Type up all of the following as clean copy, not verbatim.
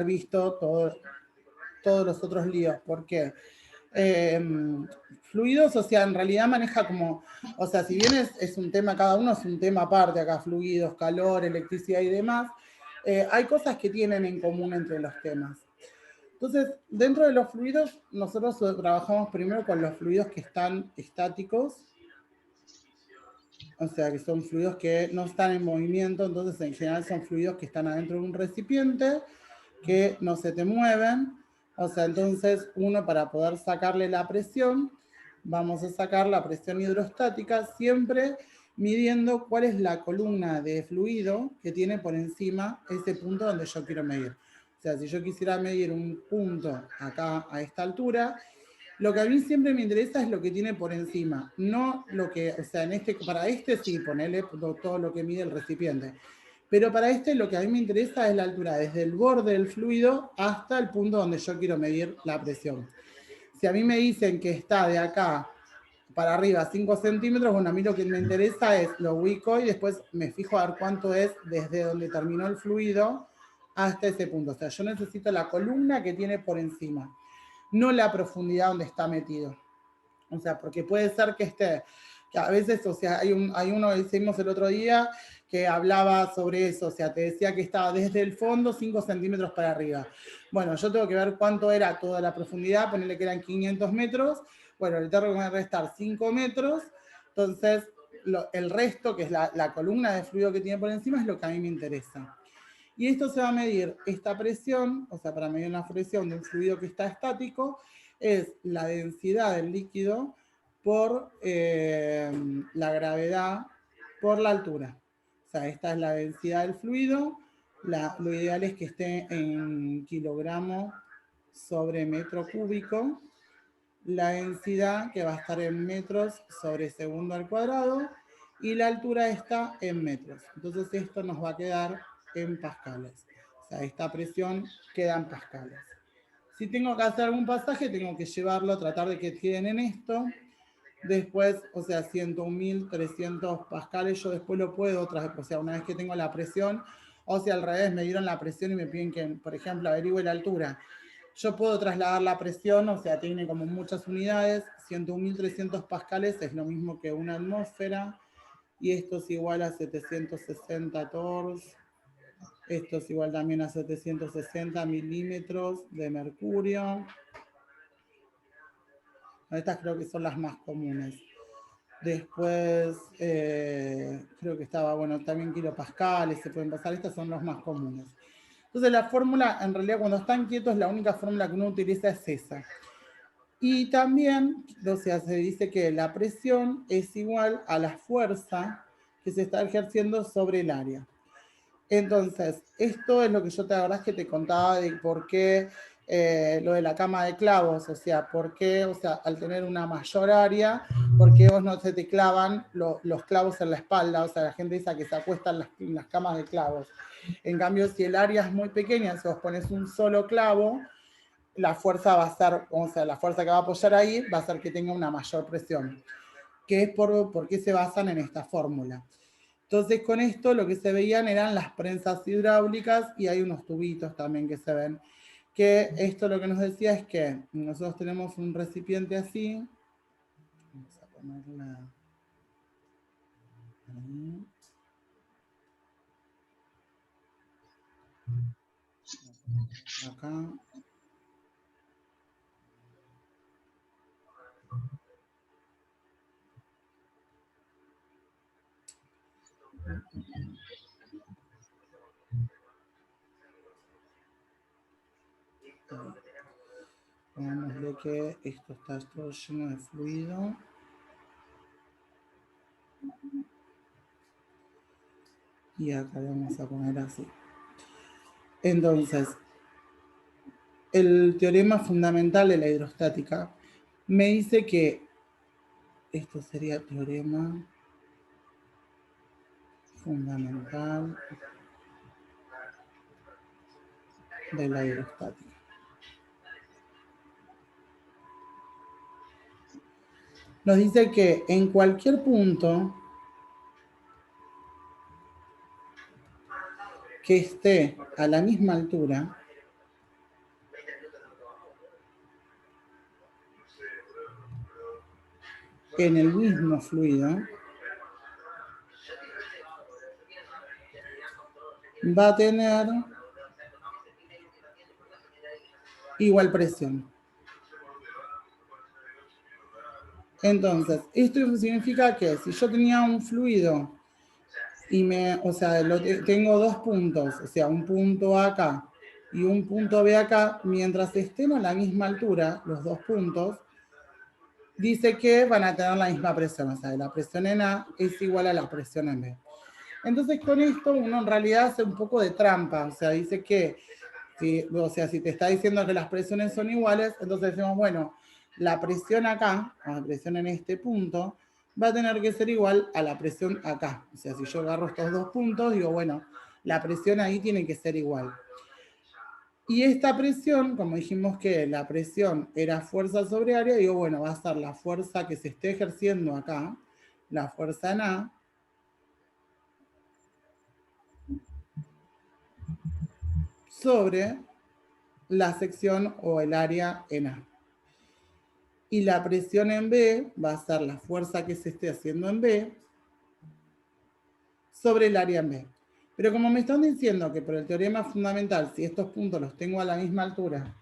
visto todos los otros líos. ¿Por qué? Fluidos, o sea, en realidad maneja como, o sea, si bien es un tema, cada uno es un tema aparte acá, fluidos, calor, electricidad y demás, hay cosas que tienen en común entre los temas. Entonces, dentro de los fluidos, nosotros trabajamos primero con los fluidos que están estáticos, o sea, que son fluidos que no están en movimiento, entonces en general son fluidos que están adentro de un recipiente, que no se te mueven, o sea, entonces uno para poder sacarle la presión, vamos a sacar la presión hidrostática siempre midiendo cuál es la columna de fluido que tiene por encima ese punto donde yo quiero medir. O sea, si yo quisiera medir un punto acá a esta altura, lo que a mí siempre me interesa es lo que tiene por encima, no lo que, o sea, para este sí, ponerle todo lo que mide el recipiente. Pero para este lo que a mí me interesa es la altura desde el borde del fluido hasta el punto donde yo quiero medir la presión. Si a mí me dicen que está de acá para arriba 5 centímetros, bueno, a mí lo que me interesa es lo ubico y después me fijo a ver cuánto es desde donde terminó el fluido hasta ese punto. O sea, yo necesito la columna que tiene por encima, no la profundidad donde está metido. O sea, porque puede ser que esté, que a veces, o sea, hay uno que hicimos el otro día que hablaba sobre eso, o sea, te decía que estaba desde el fondo 5 centímetros para arriba. Bueno, yo tengo que ver cuánto era toda la profundidad, ponerle que eran 500 metros, bueno, le tengo que restar 5 metros, entonces el resto, que es la columna de fluido que tiene por encima, es lo que a mí me interesa. Y esto se va a medir, esta presión, o sea, para medir una presión de un fluido que está estático, es la densidad del líquido por la gravedad por la altura. O sea, esta es la densidad del fluido. Lo ideal es que esté en kilogramo sobre metro cúbico. La densidad que va a estar en metros sobre segundo al cuadrado y la altura está en metros. Entonces esto nos va a quedar en pascales. O sea, esta presión queda en pascales. Si tengo que hacer algún pasaje, tengo que llevarlo, tratar de que queden en esto. Después, o sea, 101.300 pascales, yo después lo puedo, o sea, una vez que tengo la presión, o sea, al revés, me dieron la presión y me piden que, por ejemplo, averigüe la altura. Yo puedo trasladar la presión, o sea, tiene como muchas unidades, 101.300 pascales es lo mismo que una atmósfera, y esto es igual a 760 torrs, esto es igual también a 760 milímetros de mercurio. Estas creo que son las más comunes. Después, creo que estaba, bueno, también kilopascales, se pueden pasar, estas son las más comunes. Entonces la fórmula, en realidad cuando están quietos, la única fórmula que uno utiliza es esa. Y también, o sea, se dice que la presión es igual a la fuerza que se está ejerciendo sobre el área. Entonces, esto es lo que yo te acordás que te contaba de por qué lo de la cama de clavos, o sea, por qué, o sea, al tener una mayor área, por qué vos no se te clavan los clavos en la espalda, o sea, la gente dice que se acuestan en las camas de clavos. En cambio, si el área es muy pequeña, si vos pones un solo clavo, la fuerza va a ser, o sea, la fuerza que va a apoyar ahí va a hacer que tenga una mayor presión, que es por qué se basan en esta fórmula. Entonces con esto lo que se veían eran las prensas hidráulicas y hay unos tubitos también que se ven. Que esto lo que nos decía es que nosotros tenemos un recipiente así. Vamos a ponerla ahí. Acá. Pongámosle que esto está todo lleno de fluido. Y acá le vamos a poner así. Entonces, el teorema fundamental de la hidrostática me dice que esto sería teorema fundamental de la hidrostática. Nos dice que en cualquier punto que esté a la misma altura, en el mismo fluido va a tener igual presión. Entonces, esto significa que si yo tenía un fluido y tengo dos puntos, o sea, un punto acá y un punto B acá, mientras estén a la misma altura, los dos puntos, dice que van a tener la misma presión, o sea, la presión en A es igual a la presión en B. Entonces, con esto uno en realidad hace un poco de trampa, o sea, dice que, si te está diciendo que las presiones son iguales, entonces decimos, bueno, la presión acá, la presión en este punto, va a tener que ser igual a la presión acá. O sea, si yo agarro estos dos puntos, digo, bueno, la presión ahí tiene que ser igual. Y esta presión, como dijimos que la presión era fuerza sobre área, digo, bueno, va a ser la fuerza que se esté ejerciendo acá, la fuerza en A, sobre la sección o el área en A. Y la presión en B va a ser la fuerza que se esté haciendo en B sobre el área en B. Pero como me están diciendo que por el teorema fundamental, si estos puntos los tengo a la misma altura,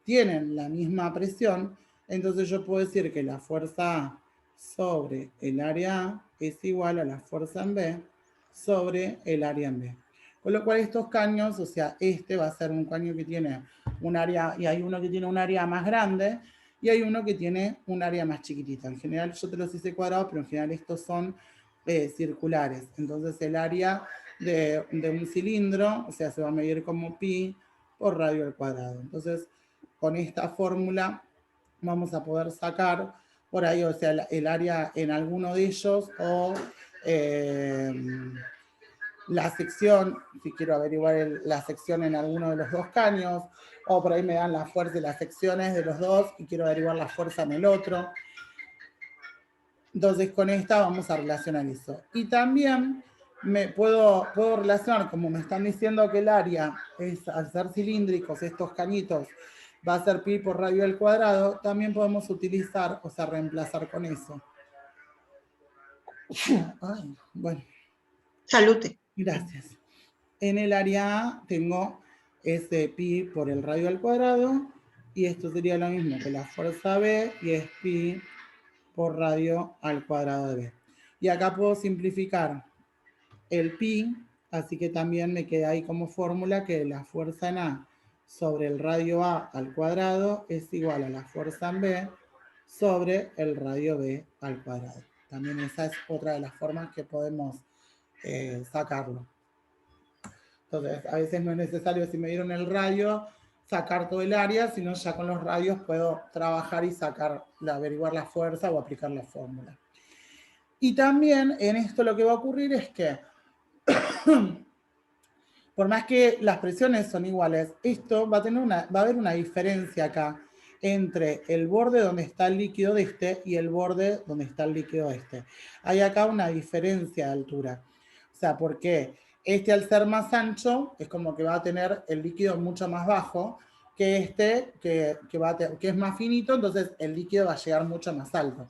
tienen la misma presión, entonces yo puedo decir que la fuerza A sobre el área A es igual a la fuerza en B sobre el área en B. Con lo cual estos caños, o sea, este va a ser un caño que tiene un área, y hay uno que tiene un área más grande, y hay uno que tiene un área más chiquitita. En general yo te los hice cuadrados, pero en general estos son circulares. Entonces el área de un cilindro, o sea, se va a medir como pi por radio al cuadrado. Entonces, con esta fórmula vamos a poder sacar por ahí, o sea, el área en alguno de ellos o la sección, si quiero averiguar la sección en alguno de los dos caños, o por ahí me dan la fuerza de las secciones de los dos y quiero averiguar la fuerza en el otro. Entonces con esta vamos a relacionar eso. Y también me puedo relacionar, como me están diciendo que el área es, al ser cilíndricos, estos cañitos, va a ser pi por radio al cuadrado, también podemos utilizar, o sea, reemplazar con eso. Ay, bueno. Salute. Gracias. En el área A tengo ese pi por el radio al cuadrado, y esto sería lo mismo que la fuerza B, y es pi por radio al cuadrado de B. Y acá puedo simplificar el pi, así que también me queda ahí como fórmula que la fuerza en A sobre el radio A al cuadrado es igual a la fuerza en B sobre el radio B al cuadrado. También esa es otra de las formas que podemos sacarlo. Entonces, a veces no es necesario, si me dieron el radio, sacar todo el área, sino ya con los radios puedo trabajar y sacar, averiguar la fuerza o aplicar la fórmula. Y también en esto lo que va a ocurrir es que por más que las presiones son iguales, esto va a haber una diferencia acá entre el borde donde está el líquido de este y el borde donde está el líquido de este. Hay acá una diferencia de altura. O sea, porque este, al ser más ancho, es como que va a tener el líquido mucho más bajo que este, que es más finito, entonces el líquido va a llegar mucho más alto.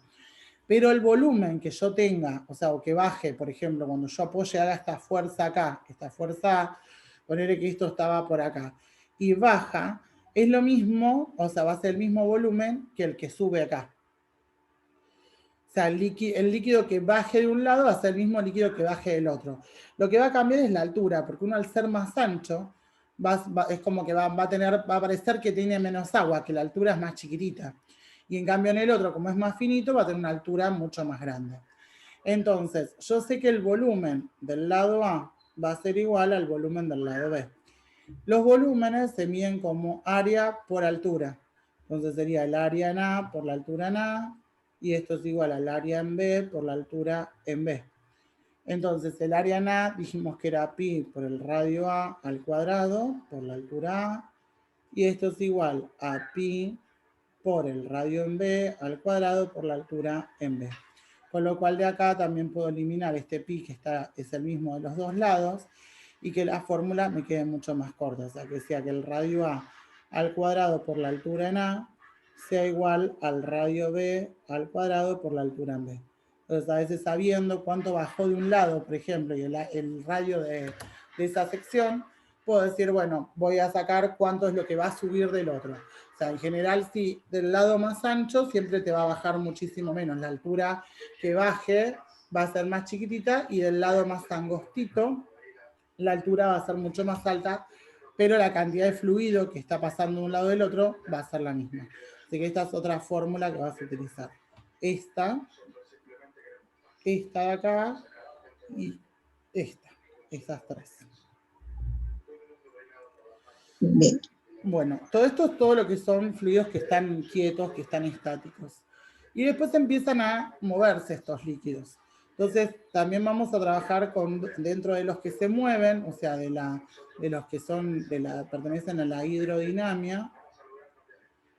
Pero el volumen que yo tenga, o sea, o que baje, por ejemplo, cuando yo apoye, haga esta fuerza acá, esta fuerza, ponerle que esto estaba por acá, y baja, es lo mismo, o sea, va a ser el mismo volumen que el que sube acá. O sea, el líquido que baje de un lado va a ser el mismo líquido que baje del otro. Lo que va a cambiar es la altura, porque uno al ser más ancho, es como que va a parecer que tiene menos agua, que la altura es más chiquitita. Y en cambio en el otro, como es más finito, va a tener una altura mucho más grande. Entonces, yo sé que el volumen del lado A va a ser igual al volumen del lado B. Los volúmenes se miden como área por altura. Entonces sería el área en A por la altura en A, y esto es igual al área en B por la altura en B. Entonces el área en A dijimos que era pi por el radio A al cuadrado por la altura A, y esto es igual a pi por el radio en B al cuadrado por la altura en B. Con lo cual de acá también puedo eliminar este pi que es el mismo de los dos lados, y que la fórmula me quede mucho más corta. O sea, que sea que el radio A al cuadrado por la altura en A sea igual al radio B al cuadrado por la altura en B. Entonces, a veces sabiendo cuánto bajó de un lado, por ejemplo, y el radio de esa sección, puedo decir, bueno, voy a sacar cuánto es lo que va a subir del otro. O sea, en general, si del lado más ancho siempre te va a bajar muchísimo menos. La altura que baje va a ser más chiquitita y del lado más angostito, la altura va a ser mucho más alta, pero la cantidad de fluido que está pasando de un lado del otro va a ser la misma. Así que esta es otra fórmula que vas a utilizar. Esta de acá y estas tres. Bien. Bueno, todo esto es todo lo que son fluidos que están quietos, que están estáticos. Y después empiezan a moverse estos líquidos. Entonces, también vamos a trabajar dentro de los que se mueven, o sea, de los que pertenecen a la hidrodinamia,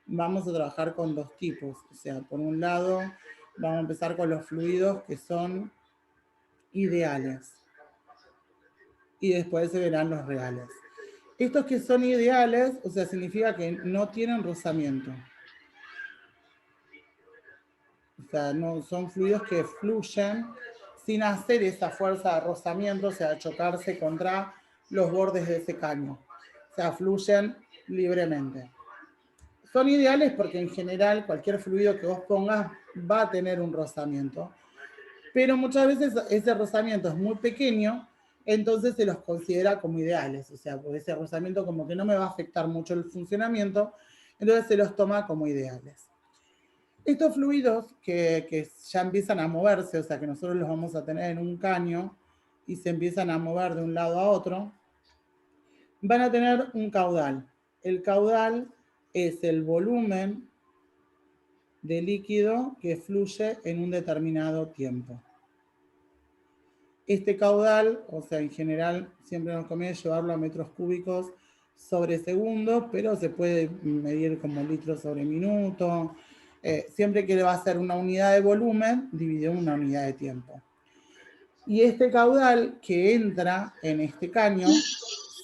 vamos a trabajar con dos tipos. O sea, por un lado, vamos a empezar con los fluidos que son ideales. Y después se verán los reales. Estos que son ideales, o sea, significa que no tienen rozamiento. O sea, no, son fluidos que fluyen sin hacer esa fuerza de rozamiento, o sea, chocarse contra los bordes de ese caño. O sea, fluyen libremente. Son ideales porque en general cualquier fluido que vos pongas va a tener un rozamiento. Pero muchas veces ese rozamiento es muy pequeño, entonces se los considera como ideales. O sea, por ese rozamiento como que no me va a afectar mucho el funcionamiento, entonces se los toma como ideales. Estos fluidos que ya empiezan a moverse, o sea que nosotros los vamos a tener en un caño y se empiezan a mover de un lado a otro, van a tener un caudal. El caudal es el volumen de líquido que fluye en un determinado tiempo. Este caudal, o sea, en general siempre nos conviene llevarlo a metros cúbicos sobre segundo, pero se puede medir como litros sobre minuto. Siempre que va a ser una unidad de volumen, dividido en una unidad de tiempo. Y este caudal que entra en este caño,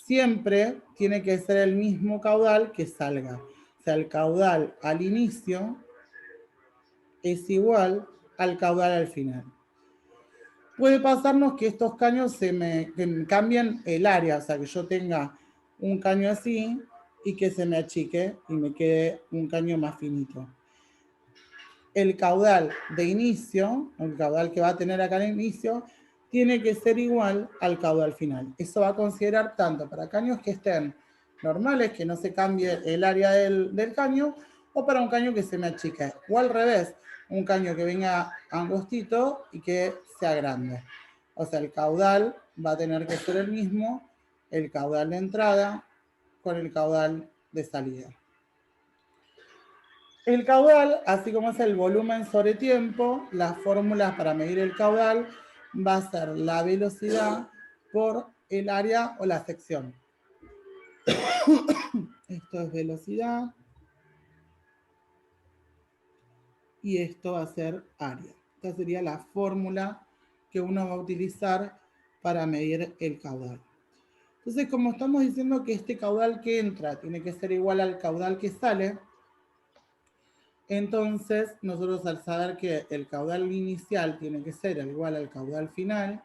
siempre tiene que ser el mismo caudal que salga. O sea, el caudal al inicio es igual al caudal al final. Puede pasarnos que estos caños que me cambien el área, o sea, que yo tenga un caño así y que se me achique y me quede un caño más finito. El caudal de inicio, el caudal que va a tener acá al inicio, tiene que ser igual al caudal final. Eso va a considerar tanto para caños que estén normales, que no se cambie el área del caño, o para un caño que se me achique. O al revés, un caño que venga angostito y que sea grande. O sea, el caudal va a tener que ser el mismo, el caudal de entrada con el caudal de salida. El caudal, así como es el volumen sobre tiempo, las fórmulas para medir el caudal va a ser la velocidad por el área o la sección. Esto es velocidad. Y esto va a ser área. Esta sería la fórmula que uno va a utilizar para medir el caudal. Entonces, como estamos diciendo que este caudal que entra tiene que ser igual al caudal que sale, entonces nosotros al saber que el caudal inicial tiene que ser igual al caudal final,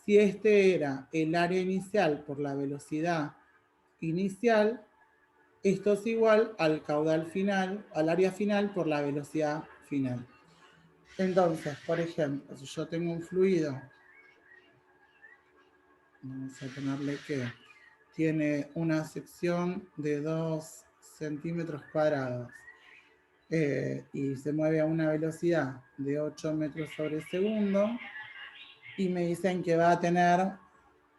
si este era el área inicial por la velocidad inicial, esto es igual al caudal final, al área final por la velocidad final. Entonces, por ejemplo, si yo tengo un fluido, vamos a ponerle que tiene una sección de 2 centímetros cuadrados y se mueve a una velocidad de 8 metros sobre segundo y me dicen que va a tener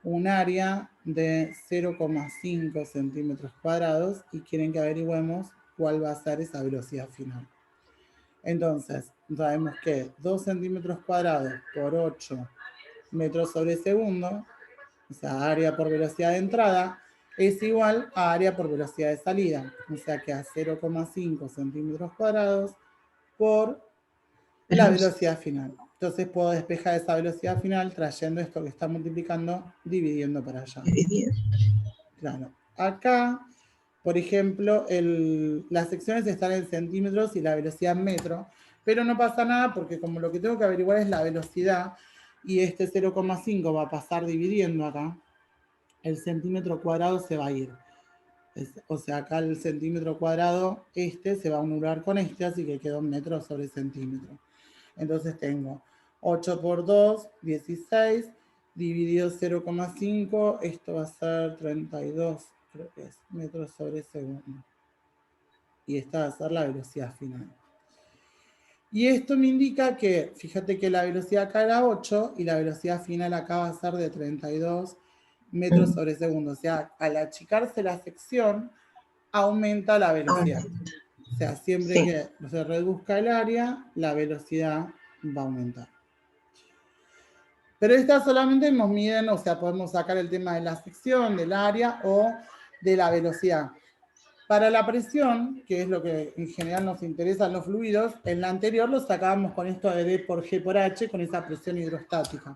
un área de 0,5 centímetros cuadrados y quieren que averigüemos cuál va a ser esa velocidad final. Entonces, sabemos que 2 centímetros cuadrados por 8 metros sobre segundo, o sea, área por velocidad de entrada, es igual a área por velocidad de salida. O sea que a 0,5 centímetros cuadrados por la velocidad final. Entonces puedo despejar esa velocidad final trayendo esto que está multiplicando, dividiendo para allá. Claro. Acá por ejemplo, las secciones están en centímetros y la velocidad en metro, pero no pasa nada porque como lo que tengo que averiguar es la velocidad y este 0,5 va a pasar dividiendo acá, el centímetro cuadrado se va a ir. O sea, acá el centímetro cuadrado, se va a anular con así que quedó metros sobre centímetro. Entonces tengo 8 por 2, 16, dividido 0,5, esto va a ser 32, creo que es, metros sobre segundo. Y esta va a ser la velocidad final. Y esto me indica que, fíjate que la velocidad acá era 8 y la velocidad final acá va a ser de 32 metros sobre segundo. O sea, al achicarse la sección, aumenta la velocidad. O sea, siempre que se reduzca el área, la velocidad va a aumentar. Pero estas solamente nos miden, o sea, podemos sacar el tema de la sección, del área o de la velocidad. Para la presión, que es lo que en general nos interesa en los fluidos, en la anterior lo sacábamos con esto de D por G por H, con esa presión hidrostática.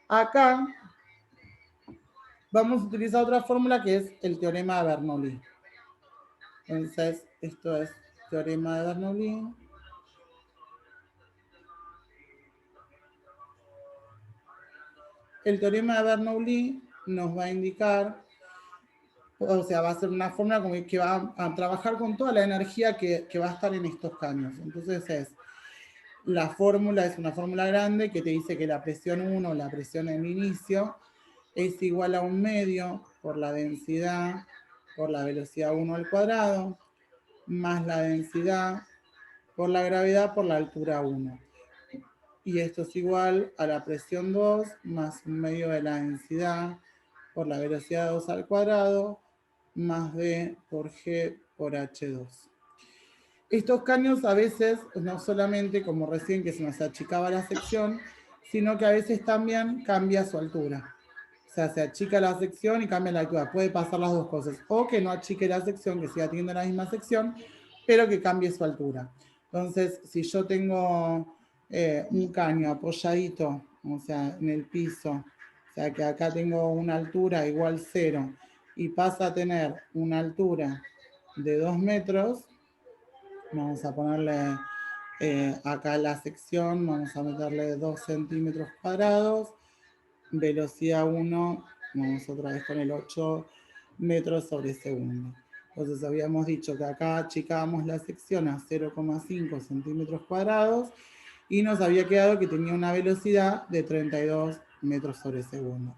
Acá vamos a utilizar otra fórmula que es el teorema de Bernoulli. Entonces, esto es teorema de Bernoulli. El teorema de Bernoulli nos va a indicar, o sea, va a ser una fórmula que va a trabajar con toda la energía que va a estar en estos caños. Entonces la fórmula es una fórmula grande que te dice que la presión 1, la presión en inicio, es igual a 1/2 por la densidad por la velocidad 1 al cuadrado, más la densidad por la gravedad por la altura 1. Y esto es igual a la presión 2 más 1/2 de la densidad por la velocidad 2 al cuadrado más D por G por H2. Estos caños a veces, no solamente como recién que se nos achicaba la sección, sino que a veces también cambia su altura. O sea, se achica la sección y cambia la altura. Puede pasar las dos cosas. O que no achique la sección, que siga teniendo la misma sección, pero que cambie su altura. Entonces, si yo tengo un caño apoyadito, o sea, en el piso, o sea, que acá tengo una altura igual 0 y pasa a tener una altura de 2 metros, vamos a ponerle acá la sección, vamos a meterle 2 centímetros cuadrados, velocidad 1, vamos otra vez con el 8 metros sobre segundo. Entonces habíamos dicho que acá achicábamos la sección a 0,5 centímetros cuadrados y nos había quedado que tenía una velocidad de 32 metros sobre segundo.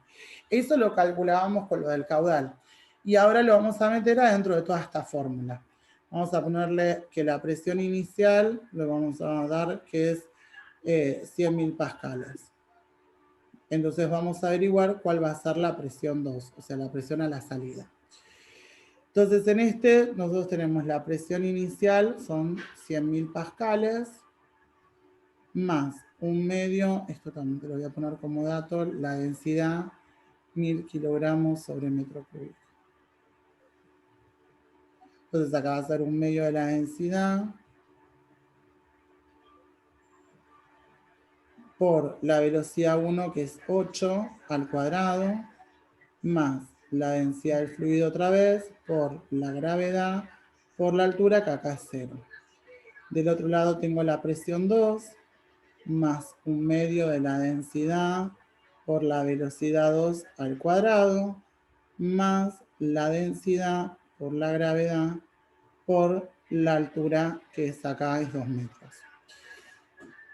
Eso lo calculábamos con lo del caudal. Y ahora lo vamos a meter adentro de toda esta fórmula. Vamos a ponerle que la presión inicial, le vamos a dar que es 100.000 pascales. Entonces vamos a averiguar cuál va a ser la presión 2, o sea, la presión a la salida. Entonces en nosotros tenemos la presión inicial, son 100.000 pascales, más 1/2, esto también te lo voy a poner como dato, la densidad, 1000 kilogramos sobre metro cúbico. Entonces acá va a ser 1/2 de la densidad por la velocidad 1, que es 8 al cuadrado, más la densidad del fluido otra vez, por la gravedad, por la altura, que acá es 0. Del otro lado tengo la presión 2, más 1/2 de la densidad por la velocidad 2 al cuadrado, más la densidad por la gravedad por la altura, que es acá, es 2 metros.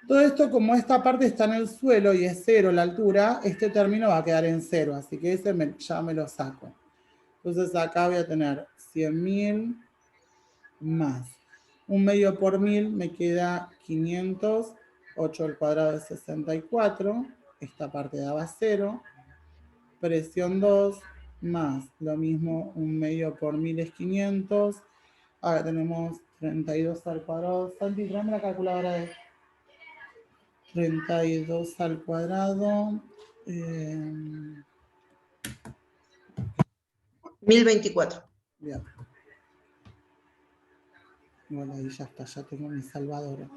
Todo esto, como esta parte está en el suelo y es 0 la altura, este término va a quedar en 0, así que ese ya me lo saco. Entonces acá voy a tener 100.000 más 1/2 por 1000 me queda 500, 8 al cuadrado es 64, esta parte daba 0, presión 2 más lo mismo 1/2 por 1000 es 500, ahora tenemos 32 al cuadrado, Santi, tráeme la calculadora de 32 al cuadrado, 1024. Bien. Bueno, ahí ya está, ya tengo mi salvador.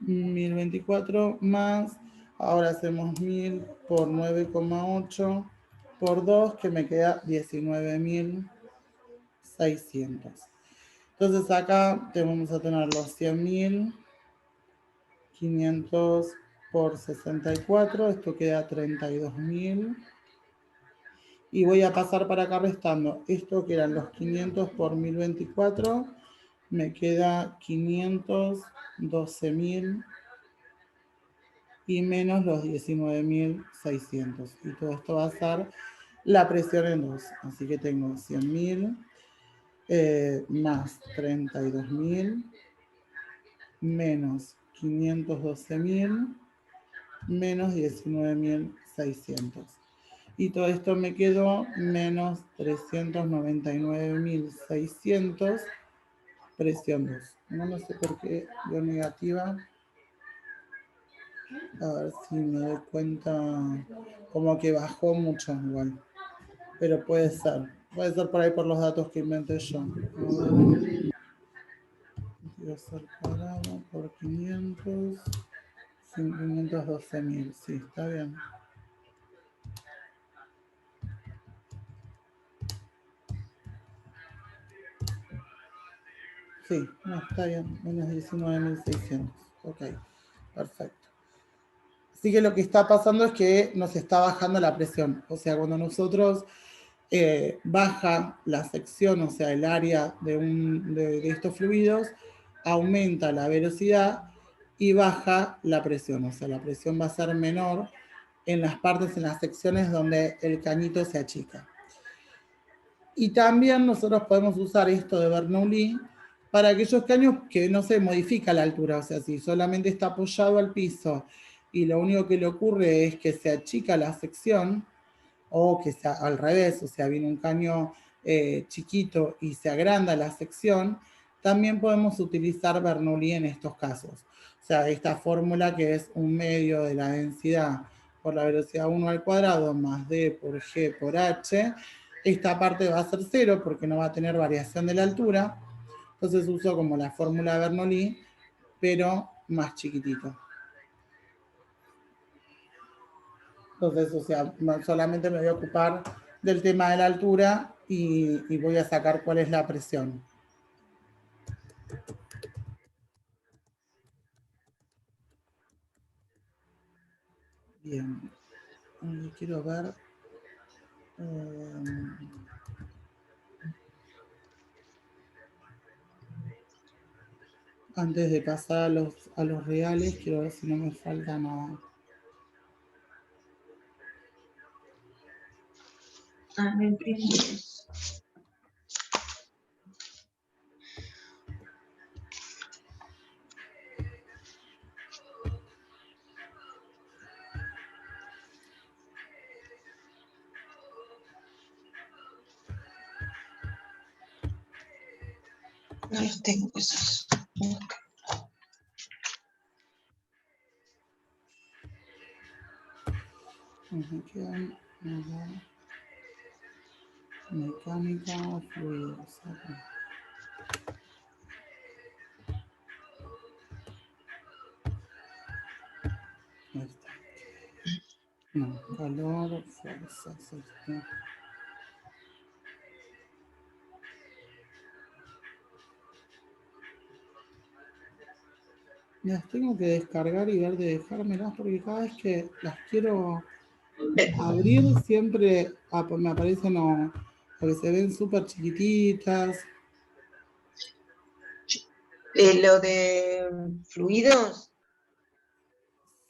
1024 más, ahora hacemos 1000 por 9,8 por 2, que me queda 19.000 600. Entonces acá vamos a tener los 100.000, 500 por 64, esto queda 32.000. Y voy a pasar para acá restando. Esto que eran los 500 por 1024, me queda 512.000 y menos los 19.600. Y todo esto va a ser la presión en 2. Así que tengo 100.000 más 32.000 menos 512.000 menos 19.600. Y todo esto me quedó menos 399.600 presión 2. No sé por qué dio negativa. A ver si me doy cuenta. Como que bajó mucho igual. Pero puede ser. Puede ser por ahí por los datos que inventé yo. A ver. Voy a hacer cuadrado por 500. 512.000. Sí, está bien. Sí, no, está bien. Menos 19.600. Ok, perfecto. Así que lo que está pasando es que nos está bajando la presión. O sea, cuando nosotros baja la sección, o sea, el área de estos fluidos, aumenta la velocidad y baja la presión. O sea, la presión va a ser menor en las partes, en las secciones donde el cañito se achica. Y también nosotros podemos usar esto de Bernoulli para aquellos caños que no se modifica la altura, o sea, si solamente está apoyado al piso y lo único que le ocurre es que se achica la sección, o que sea al revés, o sea, viene un caño chiquito y se agranda la sección, también podemos utilizar Bernoulli en estos casos. O sea, esta fórmula que es un medio de la densidad por la velocidad 1 al cuadrado más D por G por H, esta parte va a ser 0 porque no va a tener variación de la altura, entonces uso como la fórmula de Bernoulli, pero más chiquitito. Entonces, o sea, solamente me voy a ocupar del tema de la altura y voy a sacar cuál es la presión. Bien. Quiero ver. Antes de pasar a los reales, quiero ver si no me falta nada. Me imprimo. No los tengo esos. Me quedan mecánica, fluidos. Ahí está. No, calor, fuerza, esto. Las tengo que descargar y ver de dejármelas porque cada vez que las quiero abrir siempre me aparecen o que se ven súper chiquititas. Lo de fluidos.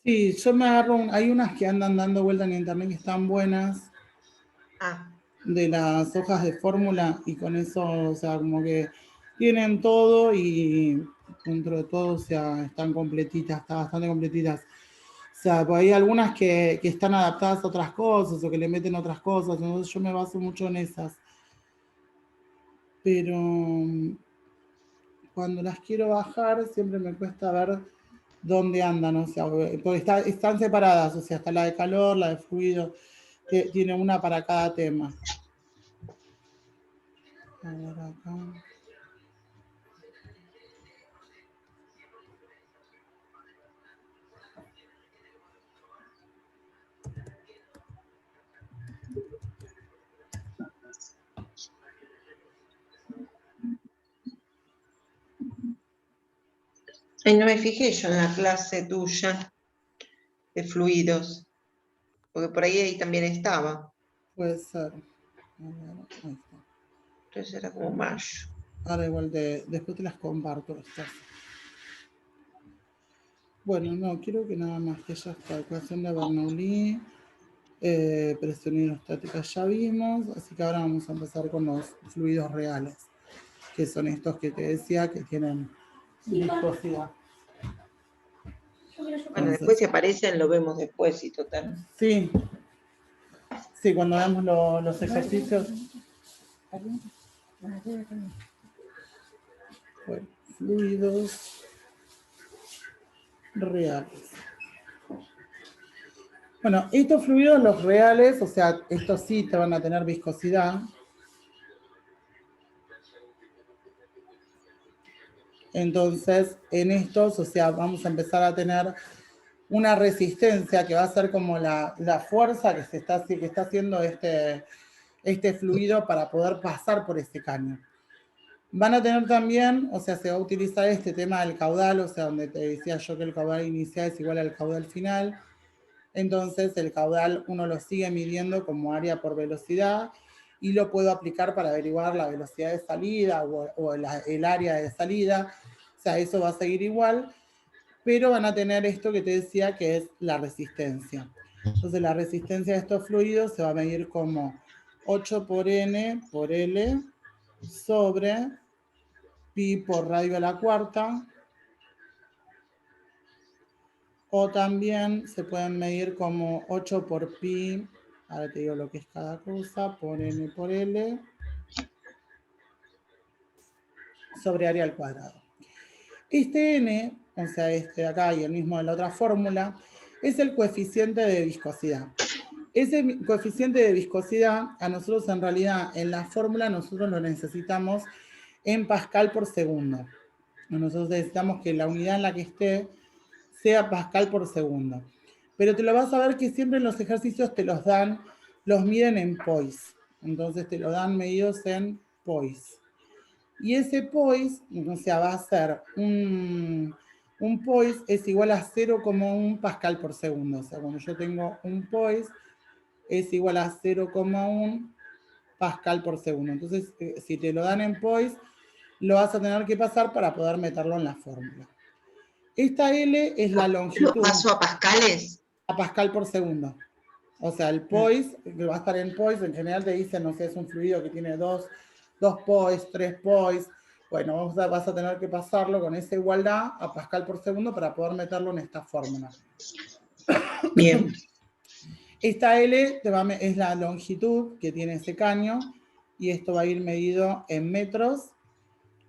Sí, yo me agarro, hay unas que andan dando vuelta en internet que están buenas, de las hojas de fórmula, y con eso, o sea, como que tienen todo y dentro de todo, o sea, están completitas, están bastante completitas. O sea, pues hay algunas que están adaptadas a otras cosas o que le meten otras cosas, entonces yo me baso mucho en esas. Pero cuando las quiero bajar siempre me cuesta ver dónde andan, o sea, porque están separadas, o sea, está la de calor, la de fluido, que tiene una para cada tema. A ver acá. Ay, no me fijé yo en la clase tuya de fluidos, porque por ahí también estaba. Puede ser. A ver, ahí está. Entonces era como mayo. Ahora igual después te las comparto estas. Bueno, no, quiero que nada más que ya está. Ecuación de Bernoulli, presión hidrostática ya vimos, así que ahora vamos a empezar con los fluidos reales, que son estos que te decía que tienen viscosidad. Bueno, después si aparecen lo vemos después y total. Sí, sí, cuando veamos los ejercicios. Bueno, fluidos reales. Bueno, estos fluidos, los reales, o sea, estos sí te van a tener viscosidad. Entonces, en estos, o sea, vamos a empezar a tener una resistencia que va a ser como la fuerza que está haciendo este fluido para poder pasar por este caño. Van a tener también, o sea, se va a utilizar este tema del caudal, o sea, donde te decía yo que el caudal inicial es igual al caudal final. Entonces, el caudal uno lo sigue midiendo como área por velocidad y lo puedo aplicar para averiguar la velocidad de salida o el área de salida. O sea, eso va a seguir igual, pero van a tener esto que te decía que es la resistencia. Entonces, la resistencia de estos fluidos se va a medir como 8 por N por L sobre pi por radio a la cuarta, o también se pueden medir como 8 por pi, ahora te digo lo que es cada cosa, por N por L, sobre área al cuadrado. Este N, o sea, este de acá y el mismo de la otra fórmula, es el coeficiente de viscosidad. Ese coeficiente de viscosidad, a nosotros en realidad en la fórmula nosotros lo necesitamos en Pascal por segundo. Nosotros necesitamos que la unidad en la que esté sea Pascal por segundo. Pero te lo vas a ver que siempre en los ejercicios te los dan, los miden en poise. Entonces te lo dan medidos en poise. Y ese poise, o sea, va a ser un poise es igual a 0,1 Pascal por segundo. O sea, cuando yo tengo un poise es igual a 0,1 Pascal por segundo. Entonces, si te lo dan en poise, lo vas a tener que pasar para poder meterlo en la fórmula. Esta L es la ¿Lo longitud. paso a pascales? A Pascal por segundo. O sea, el poise, que va a estar en poise, en general te dicen, no sé, es un fluido que tiene dos poise, 3 poise. Bueno, vas a tener que pasarlo con esa igualdad a Pascal por segundo para poder meterlo en esta fórmula. Bien. Esta L es la longitud que tiene ese caño y esto va a ir medido en metros.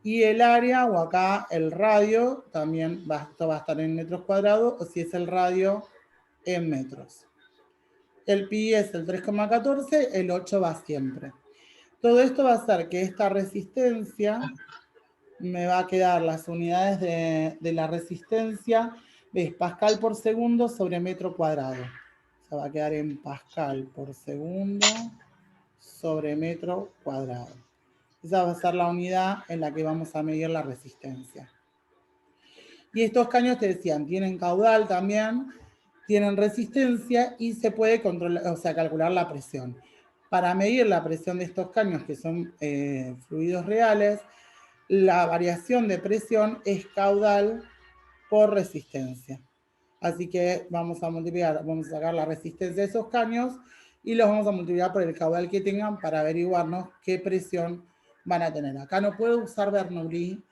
Y el área, o acá el radio, también esto va a estar en metros cuadrados, o si es el radio, en metros. El pi es el 3,14, el 8 va siempre. Todo esto va a hacer que esta resistencia me va a quedar las unidades de la resistencia es Pascal por segundo sobre metro cuadrado. O sea, va a quedar en Pascal por segundo sobre metro cuadrado. Esa va a ser la unidad en la que vamos a medir la resistencia. Y estos caños, te decían, tienen caudal también, tienen resistencia y se puede controlar, o sea, calcular la presión. Para medir la presión de estos caños, que son fluidos reales, la variación de presión es caudal por resistencia. Así que vamos a multiplicar, vamos a sacar la resistencia de esos caños y los vamos a multiplicar por el caudal que tengan para averiguarnos qué presión van a tener. Acá no puedo usar Bernoulli,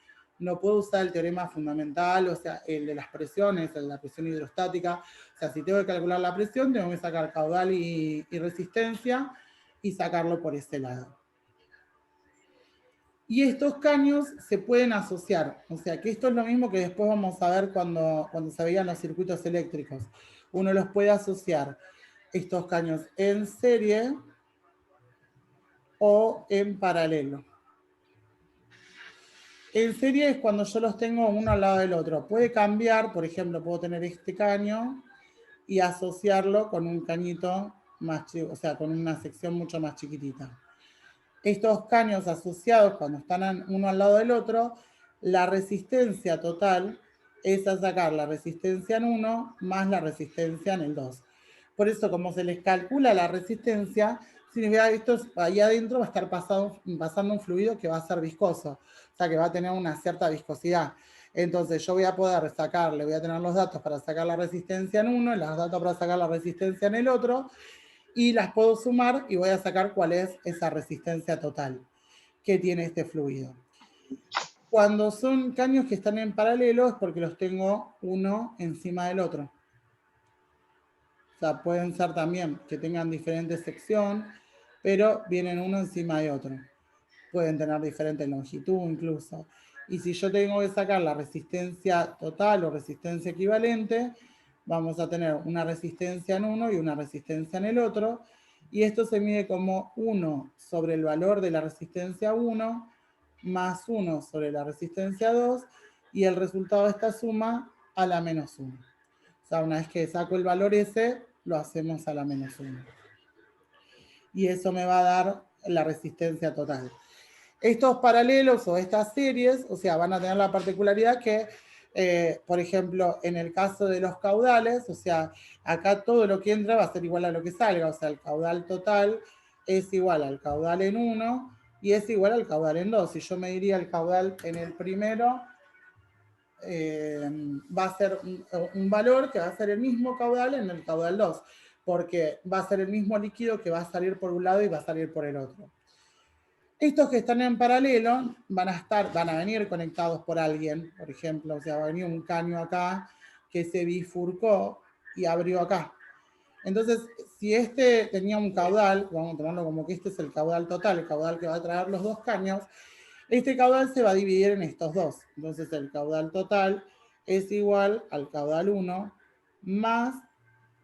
no puedo usar el teorema fundamental, o sea, el de las presiones, el de la presión hidrostática. O sea, si tengo que calcular la presión, tengo que sacar caudal y resistencia y sacarlo por ese lado. Y estos caños se pueden asociar, o sea que esto es lo mismo que después vamos a ver cuando se veían los circuitos eléctricos. Uno los puede asociar, estos caños, en serie o en paralelo. En serie es cuando yo los tengo uno al lado del otro. Puede cambiar, por ejemplo, puedo tener este caño y asociarlo con un cañito más chico, o sea, con una sección mucho más chiquitita. Estos caños asociados, cuando están uno al lado del otro, la resistencia total es a sacar la resistencia en 1 más la resistencia en el 2. Por eso, como se les calcula la resistencia, significa que esto ahí adentro va a estar pasando un fluido que va a ser viscoso, o sea, que va a tener una cierta viscosidad. Entonces yo voy a poder sacarle, voy a tener los datos para sacar la resistencia en uno, y los datos para sacar la resistencia en el otro, y las puedo sumar y voy a sacar cuál es esa resistencia total que tiene este fluido. Cuando son caños que están en paralelo es porque los tengo uno encima del otro. O sea, pueden ser también que tengan diferente sección, pero vienen uno encima de otro. Pueden tener diferente longitud incluso. Y si yo tengo que sacar la resistencia total o resistencia equivalente, vamos a tener una resistencia en uno y una resistencia en el otro. Y esto se mide como 1 sobre el valor de la resistencia 1 más 1 sobre la resistencia 2 y el resultado de esta suma a la menos 1. O sea, una vez que saco el valor ese, lo hacemos a la menos 1. Y eso me va a dar la resistencia total. Estos paralelos o estas series, o sea, van a tener la particularidad que, por ejemplo, en el caso de los caudales, o sea, acá todo lo que entra va a ser igual a lo que salga, o sea, el caudal total es igual al caudal en 1 y es igual al caudal en 2. Si yo mediría el caudal en el primero, va a ser un valor que va a ser el mismo caudal en el caudal 2, porque va a ser el mismo líquido que va a salir por un lado y va a salir por el otro. Estos que están en paralelo van a venir conectados por alguien, por ejemplo, o sea, va a venir un caño acá que se bifurcó y abrió acá. Entonces, si este tenía un caudal, vamos a tomarlo como que este es el caudal total, el caudal que va a traer los dos caños, este caudal se va a dividir en estos dos. Entonces, el caudal total es igual al caudal 1 más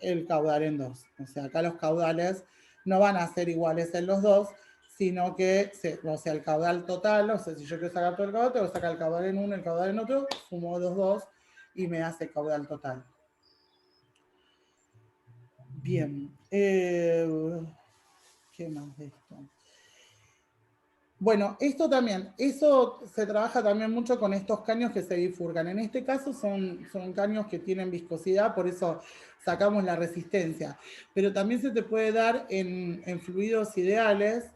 el caudal en 2. O sea, acá los caudales no van a ser iguales en los dos, sino que, o sea, el caudal total, o sea, si yo quiero sacar todo el caudal, tengo que sacar el caudal en uno, el caudal en otro, sumo los dos y me hace caudal total. Bien. ¿Qué más de esto? Bueno, esto también, eso se trabaja también mucho con estos caños que se bifurcan. En este caso son caños que tienen viscosidad, por eso sacamos la resistencia. Pero también se te puede dar en fluidos ideales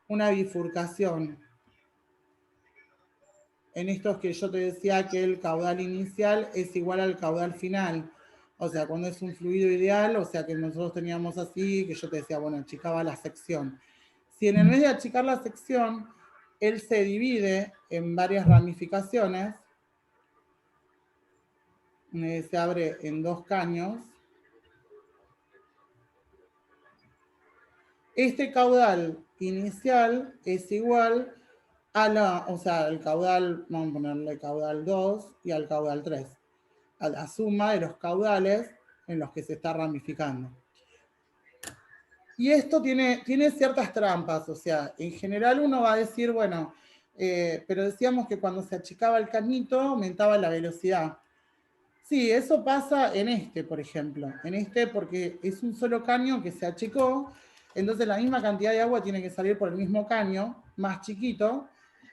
una bifurcación. En estos que yo te decía que el caudal inicial es igual al caudal final. O sea, cuando es un fluido ideal, o sea que nosotros teníamos así, que yo te decía, bueno, achicaba la sección. Si en el vez de achicar la sección, él se divide en varias ramificaciones, se abre en dos caños, este caudal inicial es igual o sea, el caudal, vamos a ponerle caudal 2 y al caudal 3, a la suma de los caudales en los que se está ramificando. Y esto tiene ciertas trampas, o sea, en general uno va a decir, bueno, pero decíamos que cuando se achicaba el cañito aumentaba la velocidad. Sí, eso pasa en este, por ejemplo. En este porque es un solo caño que se achicó, entonces la misma cantidad de agua tiene que salir por el mismo caño, más chiquito,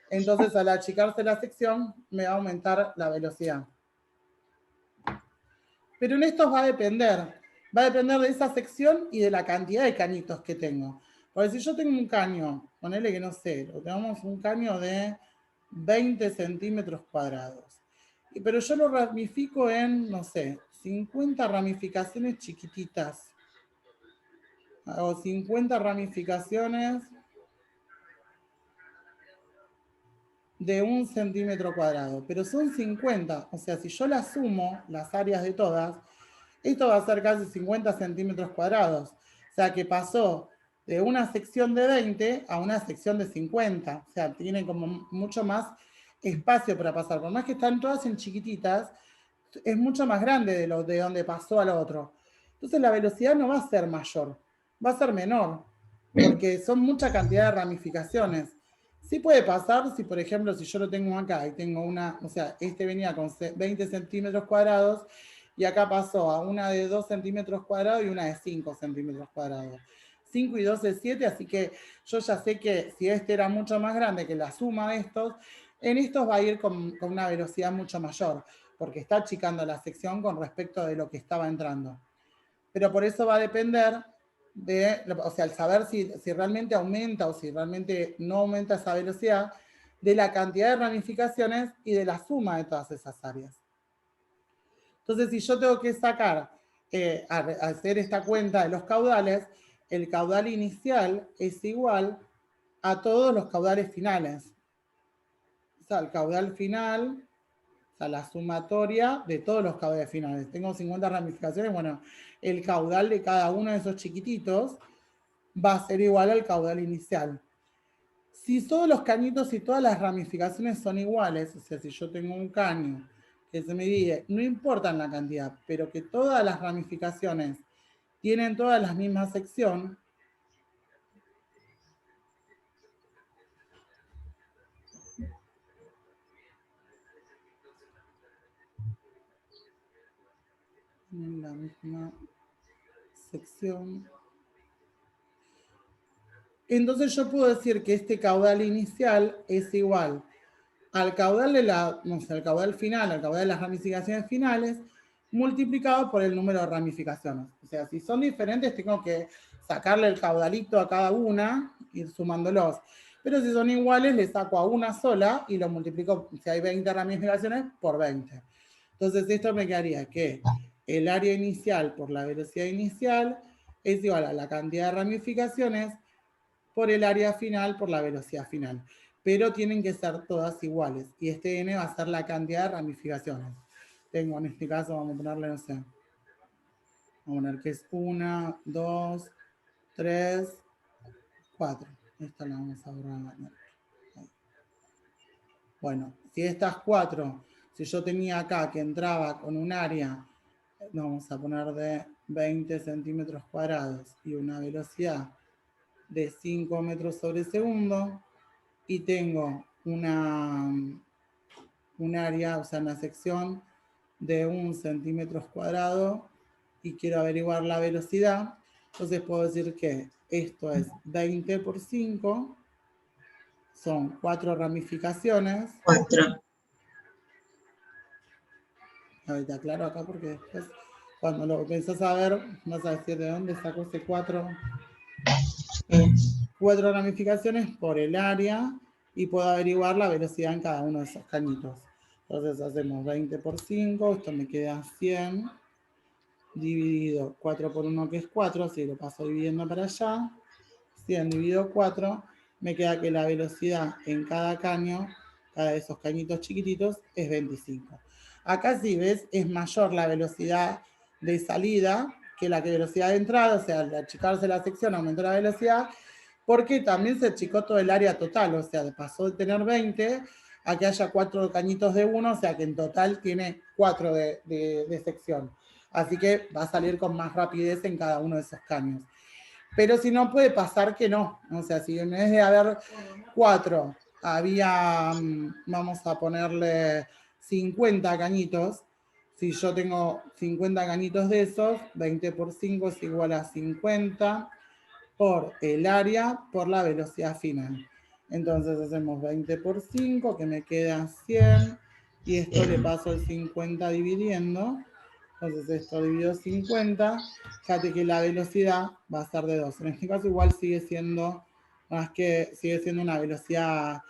entonces al achicarse la sección me va a aumentar la velocidad. Pero en estos va a depender de esa sección y de la cantidad de cañitos que tengo. Porque si yo tengo un caño, ponele que no sé, tenemos un caño de 20 centímetros cuadrados, pero yo lo ramifico en, no sé, 50 ramificaciones chiquititas, o 50 ramificaciones de 1 centímetro cuadrado, pero son 50, o sea, si yo las sumo, las áreas de todas, esto va a ser casi 50 centímetros cuadrados. O sea que pasó de una sección de 20 a una sección de 50. O sea, tiene como mucho más espacio para pasar. Por más que están todas en chiquititas, es mucho más grande de donde pasó al otro. Entonces la velocidad no va a ser mayor, va a ser menor, porque son mucha cantidad de ramificaciones. Sí puede pasar si, por ejemplo, si yo lo tengo acá y tengo una, o sea, este venía con 20 centímetros cuadrados y acá pasó a una de 2 centímetros cuadrados y una de 5 centímetros cuadrados. 5 y 2 es 7, así que yo ya sé que si este era mucho más grande que la suma de estos, en estos va a ir con una velocidad mucho mayor. porque está achicando la sección con respecto de lo que estaba entrando. Pero por eso va a depender de, o sea, el saber si realmente aumenta o si realmente no aumenta esa velocidad, de la cantidad de ramificaciones y de la suma de todas esas áreas. Entonces, si yo tengo que sacar, hacer esta cuenta de los caudales, el caudal inicial es igual a todos los caudales finales. O sea, el caudal final, o sea, la sumatoria de todos los caudales finales. Tengo 50 ramificaciones, bueno, el caudal de cada uno de esos chiquititos va a ser igual al caudal inicial. Si todos los cañitos y todas las ramificaciones son iguales, o sea, si yo tengo un caño que se me divide, no importa la cantidad, pero que todas las ramificaciones tienen todas la misma sección, tienen la misma sección, entonces yo puedo decir que este caudal inicial es igual al caudal de al caudal final, al caudal de las ramificaciones finales, multiplicado por el número de ramificaciones. O sea, si son diferentes, tengo que sacarle el caudalito a cada una, ir sumándolos. Pero si son iguales, le saco a una sola y lo multiplico, si hay 20 ramificaciones, por 20. Entonces, esto me quedaría que el área inicial por la velocidad inicial es igual a la cantidad de ramificaciones por el área final por la velocidad final. Pero tienen que ser todas iguales. Y este n va a ser la cantidad de ramificaciones. Tengo en este caso, vamos a ponerle, no sé, vamos a poner que es 1, 2, 3, 4. Esta la vamos a borrar. Bueno, si estas 4, si yo tenía acá que entraba con un área, vamos a poner de 20 centímetros cuadrados y una velocidad de 5 metros sobre segundo, y tengo un área, o sea, una sección de 1 centímetros cuadrado y quiero averiguar la velocidad, entonces puedo decir que esto es 20 por 5, son 4 ramificaciones. 4. Ahorita aclaro acá porque después, cuando lo pensás a ver, vas a decir de dónde sacó ese 4. 4 ramificaciones por el área y puedo averiguar la velocidad en cada uno de esos cañitos. Entonces hacemos 20 por 5, esto me queda 100, dividido 4 por 1 que es 4, así lo paso dividiendo para allá, 100 dividido 4, me queda que la velocidad en cada caño, cada de esos cañitos chiquititos, es 25. Acá si ves es mayor la velocidad de salida que la velocidad de entrada, o sea, al achicarse la sección aumentó la velocidad, porque también se achicó todo el área total, o sea, pasó de tener 20 a que haya 4 cañitos de 1, o sea que en total tiene 4 de sección. Así que va a salir con más rapidez en cada uno de esos caños. Pero si no, puede pasar que no. O sea, si en vez de haber 4, había, vamos a ponerle 50 cañitos, si yo tengo 50 cañitos de esos, 20 por 5 es igual a 50 por el área por la velocidad final. Entonces hacemos 20 por 5, que me queda 100, y esto le paso el 50 dividiendo. Entonces esto dividido 50, fíjate que la velocidad va a ser de 2. En este caso igual sigue siendo, más que sigue siendo una velocidad,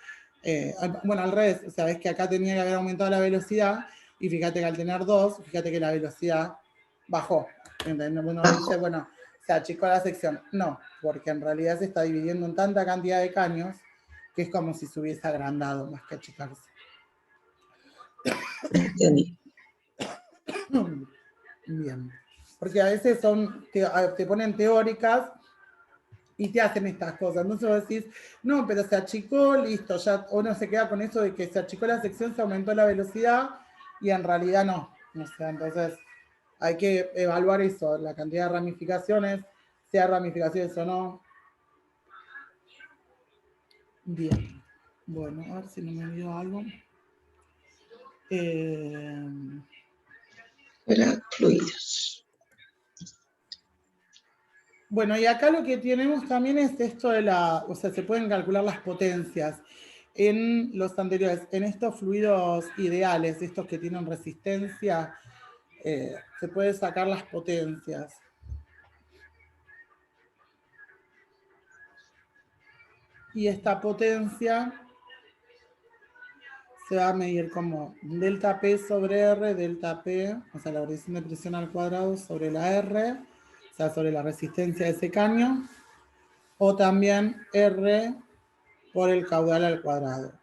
bueno, al revés, o sea, ves que acá tenía que haber aumentado la velocidad, y fíjate que al tener 2, fíjate que la velocidad bajó. ¿Entendés? Uno dice, bueno, se achicó la sección. No, porque en realidad se está dividiendo en tanta cantidad de caños que es como si se hubiese agrandado más que achicarse. Entendí. Bien. Porque a veces te ponen teóricas y te hacen estas cosas. Entonces vos decís, no, pero se achicó, listo, ya uno se queda con eso de que se achicó la sección, se aumentó la velocidad, y en realidad no. O sea, entonces hay que evaluar eso, la cantidad de ramificaciones, sea ramificaciones o no. Bien. Bueno, a ver si no me olvidó algo. Para fluidos. Bueno, y acá lo que tenemos también es esto de o sea, se pueden calcular las potencias. En los anteriores, en estos fluidos ideales, estos que tienen resistencia, se puede sacar las potencias. Y esta potencia se va a medir como delta P sobre R, delta P, o sea, la variación de presión al cuadrado sobre la R, o sea, sobre la resistencia de ese caño, o también R por el caudal al cuadrado.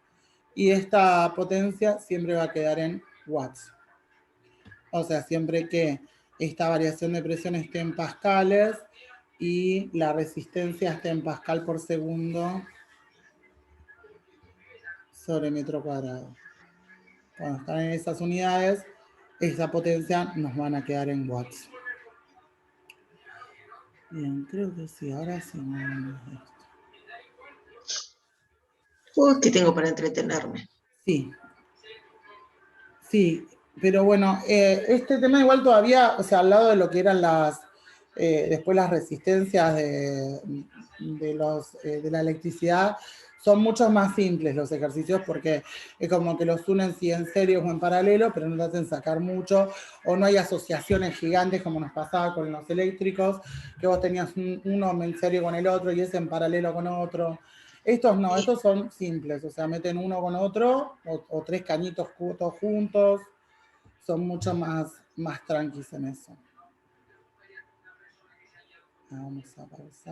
Y esta potencia siempre va a quedar en watts. O sea, siempre que esta variación de presión esté en pascales y la resistencia esté en pascal por segundo sobre metro cuadrado. Cuando están en esas unidades, esa potencia nos van a quedar en watts. Bien, creo que sí, ahora sí. Uy, ¿qué tengo para entretenerme? Sí, sí, pero bueno, este tema igual todavía, o sea, al lado de lo que eran después las resistencias de la electricidad, son mucho más simples los ejercicios porque es como que los unen sí en serio o en paralelo, pero no te hacen sacar mucho, o no hay asociaciones gigantes como nos pasaba con los eléctricos, que vos tenías uno en serio con el otro y ese en paralelo con otro. Estos no, estos son simples, o sea, meten uno con otro o tres cañitos todos juntos, son mucho más tranquis en eso. Vamos a pausar.